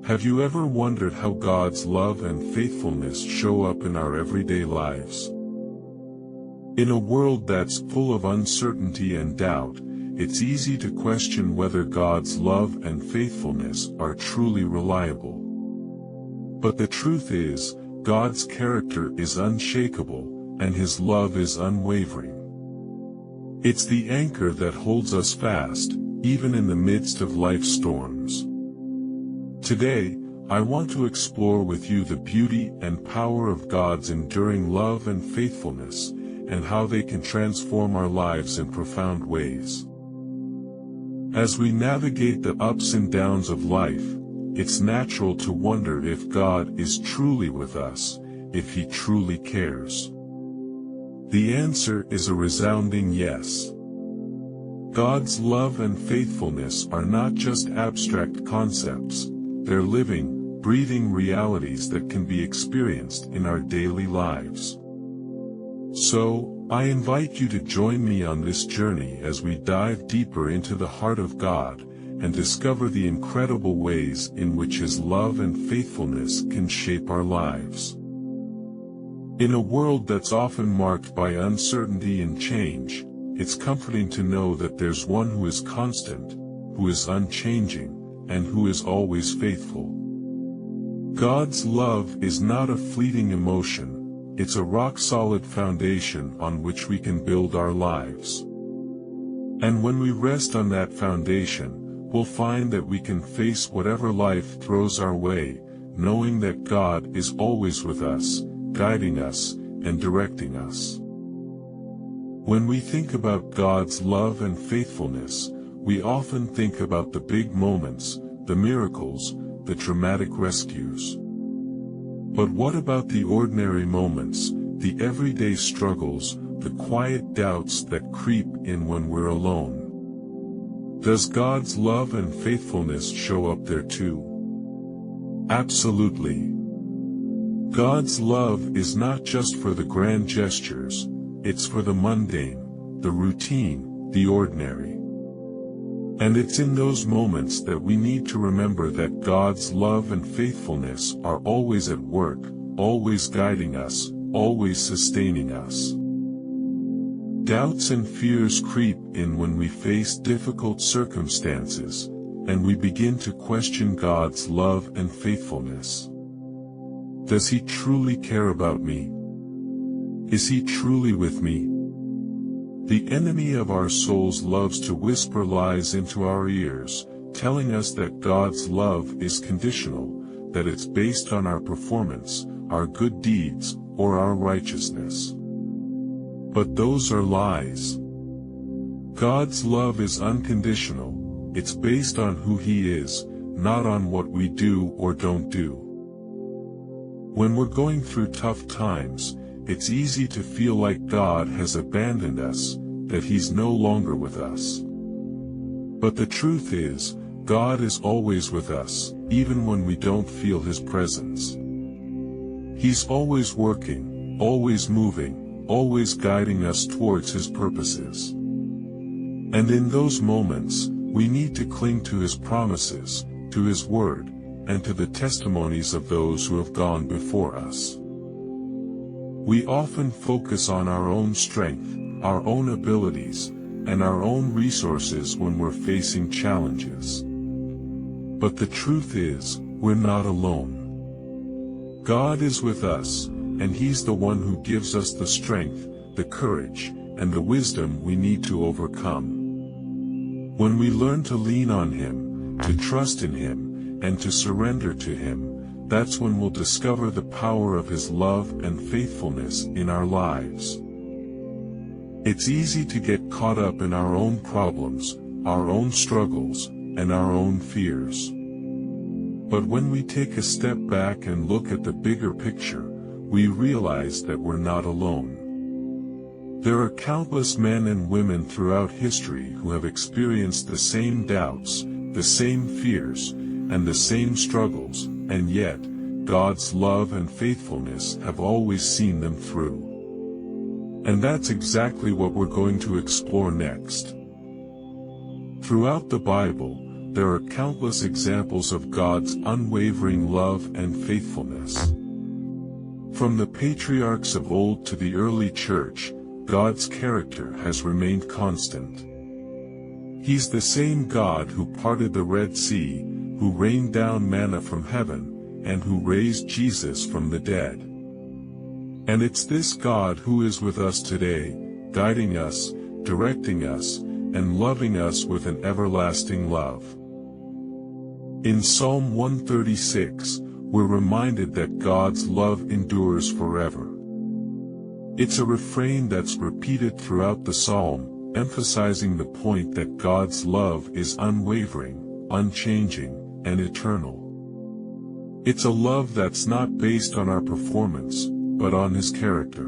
Have you ever wondered how God's love and faithfulness show up in our everyday lives? In a world that's full of uncertainty and doubt, it's easy to question whether God's love and faithfulness are truly reliable. But the truth is, God's character is unshakable, and His love is unwavering. It's the anchor that holds us fast, even in the midst of life's storms. Today, I want to explore with you the beauty and power of God's enduring love and faithfulness, and how they can transform our lives in profound ways. As we navigate the ups and downs of life, it's natural to wonder if God is truly with us, if He truly cares. The answer is a resounding yes. God's love and faithfulness are not just abstract concepts, they're living, breathing realities that can be experienced in our daily lives. So, I invite you to join me on this journey as we dive deeper into the heart of God, and discover the incredible ways in which His love and faithfulness can shape our lives. In a world that's often marked by uncertainty and change, it's comforting to know that there's one who is constant, who is unchanging, and who is always faithful. God's love is not a fleeting emotion, it's a rock-solid foundation on which we can build our lives. And when we rest on that foundation, we'll find that we can face whatever life throws our way, knowing that God is always with us, guiding us, and directing us. When we think about God's love and faithfulness, we often think about the big moments, the miracles, the dramatic rescues. But what about the ordinary moments, the everyday struggles, the quiet doubts that creep in when we're alone? Does God's love and faithfulness show up there too? Absolutely. God's love is not just for the grand gestures, it's for the mundane, the routine, the ordinary. And it's in those moments that we need to remember that God's love and faithfulness are always at work, always guiding us, always sustaining us. Doubts and fears creep in when we face difficult circumstances, and we begin to question God's love and faithfulness. Does He truly care about me? Is He truly with me? The enemy of our souls loves to whisper lies into our ears, telling us that God's love is conditional, that it's based on our performance, our good deeds, or our righteousness. But those are lies. God's love is unconditional, it's based on who He is, not on what we do or don't do. When we're going through tough times, it's easy to feel like God has abandoned us, that He's no longer with us. But the truth is, God is always with us, even when we don't feel His presence. He's always working, always moving, always guiding us towards His purposes. And in those moments, we need to cling to His promises, to His word, and to the testimonies of those who have gone before us. We often focus on our own strength, our own abilities, and our own resources when we're facing challenges. But the truth is, we're not alone. God is with us, and He's the one who gives us the strength, the courage, and the wisdom we need to overcome. When we learn to lean on Him, to trust in Him, and to surrender to Him, that's when we'll discover the power of His love and faithfulness in our lives. It's easy to get caught up in our own problems, our own struggles, and our own fears. But when we take a step back and look at the bigger picture, we realize that we're not alone. There are countless men and women throughout history who have experienced the same doubts, the same fears, and the same struggles, and yet, God's love and faithfulness have always seen them through. And that's exactly what we're going to explore next. Throughout the Bible, there are countless examples of God's unwavering love and faithfulness. From the patriarchs of old to the early church, God's character has remained constant. He's the same God who parted the Red Sea, who rained down manna from heaven, and who raised Jesus from the dead. And it's this God who is with us today, guiding us, directing us, and loving us with an everlasting love. In Psalm 136, we're reminded that God's love endures forever. It's a refrain that's repeated throughout the psalm, emphasizing the point that God's love is unwavering, unchanging, and eternal. It's a love that's not based on our performance, but on His character.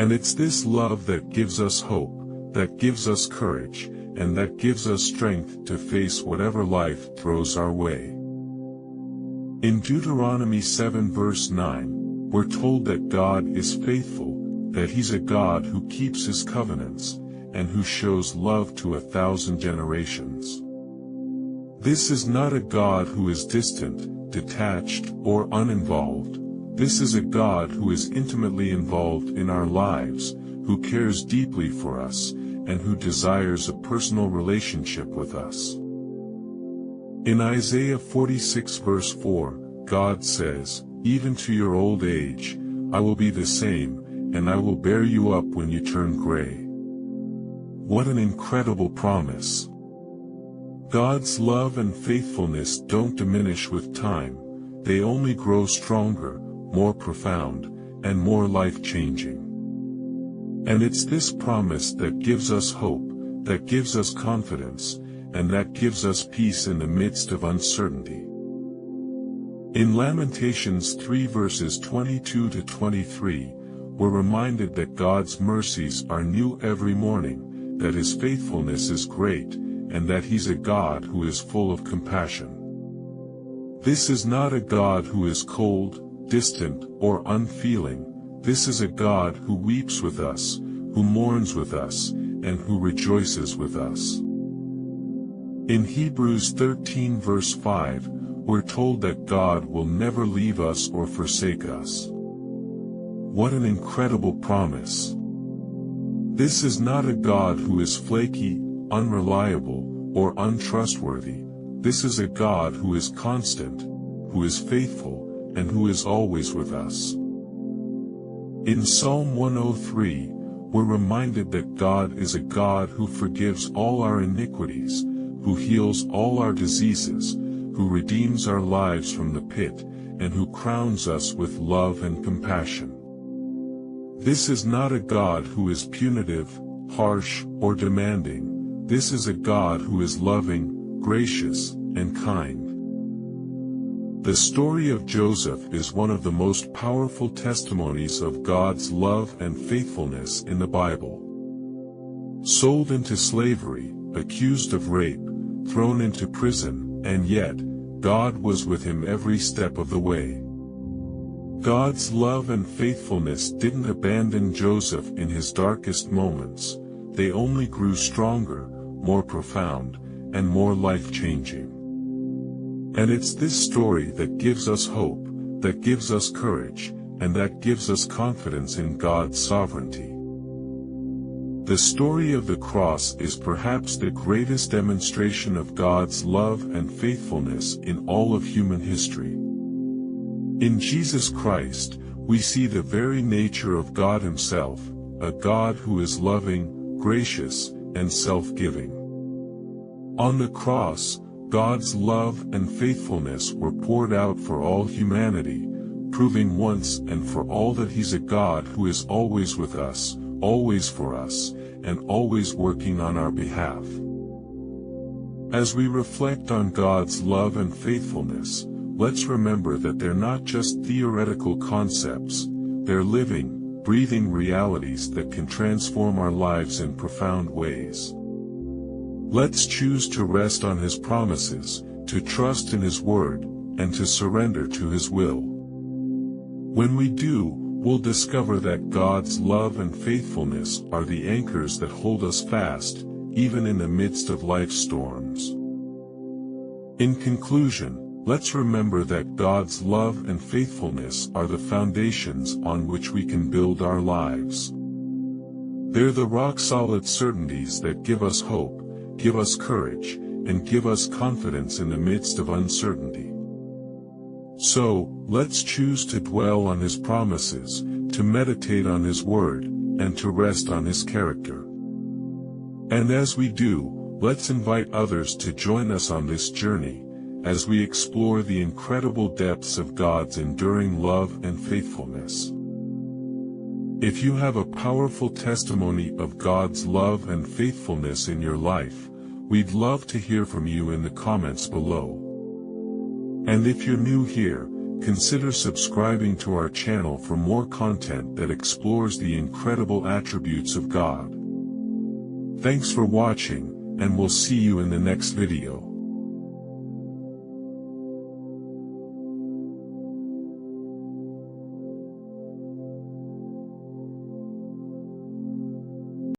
And it's this love that gives us hope, that gives us courage, and that gives us strength to face whatever life throws our way. In Deuteronomy 7 verse 9, we're told that God is faithful, that He's a God who keeps His covenants, and who shows love to 1,000 generations. This is not a God who is distant, detached, or uninvolved. This is a God who is intimately involved in our lives, who cares deeply for us, and who desires a personal relationship with us. In Isaiah 46 verse 4, God says, "Even to your old age, I will be the same, and I will bear you up when you turn gray." What an incredible promise! God's love and faithfulness don't diminish with time, they only grow stronger, more profound, and more life-changing. And it's this promise that gives us hope, that gives us confidence, and that gives us peace in the midst of uncertainty. In Lamentations 3 verses 22 to 23, we're reminded that God's mercies are new every morning, that His faithfulness is great, and that He's a God who is full of compassion. This is not a God who is cold, distant, or unfeeling. This is a God who weeps with us, who mourns with us, and who rejoices with us. In Hebrews 13 verse 5, we're told that God will never leave us or forsake us. What an incredible promise! This is not a God who is flaky, unreliable, or untrustworthy. This is a God who is constant, who is faithful, and who is always with us. In Psalm 103, we're reminded that God is a God who forgives all our iniquities, who heals all our diseases, who redeems our lives from the pit, and who crowns us with love and compassion. This is not a God who is punitive, harsh, or demanding. This is a God who is loving, gracious, and kind. The story of Joseph is one of the most powerful testimonies of God's love and faithfulness in the Bible. Sold into slavery, accused of rape, thrown into prison, and yet, God was with him every step of the way. God's love and faithfulness didn't abandon Joseph in his darkest moments. They only grew stronger, more profound, and more life-changing. And it's this story that gives us hope, that gives us courage, and that gives us confidence in God's sovereignty. The story of the cross is perhaps the greatest demonstration of God's love and faithfulness in all of human history. In Jesus Christ, we see the very nature of God Himself, a God who is loving, gracious, and self-giving. On the cross, God's love and faithfulness were poured out for all humanity, proving once and for all that He's a God who is always with us, always for us, and always working on our behalf. As we reflect on God's love and faithfulness, let's remember that they're not just theoretical concepts, they're living, breathing realities that can transform our lives in profound ways. Let's choose to rest on His promises, to trust in His word, and to surrender to His will. When we do, we'll discover that God's love and faithfulness are the anchors that hold us fast, even in the midst of life's storms. In conclusion, let's remember that God's love and faithfulness are the foundations on which we can build our lives. They're the rock-solid certainties that give us hope, give us courage, and give us confidence in the midst of uncertainty. So, let's choose to dwell on His promises, to meditate on His word, and to rest on His character. And as we do, let's invite others to join us on this journey, as we explore the incredible depths of God's enduring love and faithfulness. If you have a powerful testimony of God's love and faithfulness in your life, we'd love to hear from you in the comments below. And if you're new here, consider subscribing to our channel for more content that explores the incredible attributes of God. Thanks for watching, and we'll see you in the next video.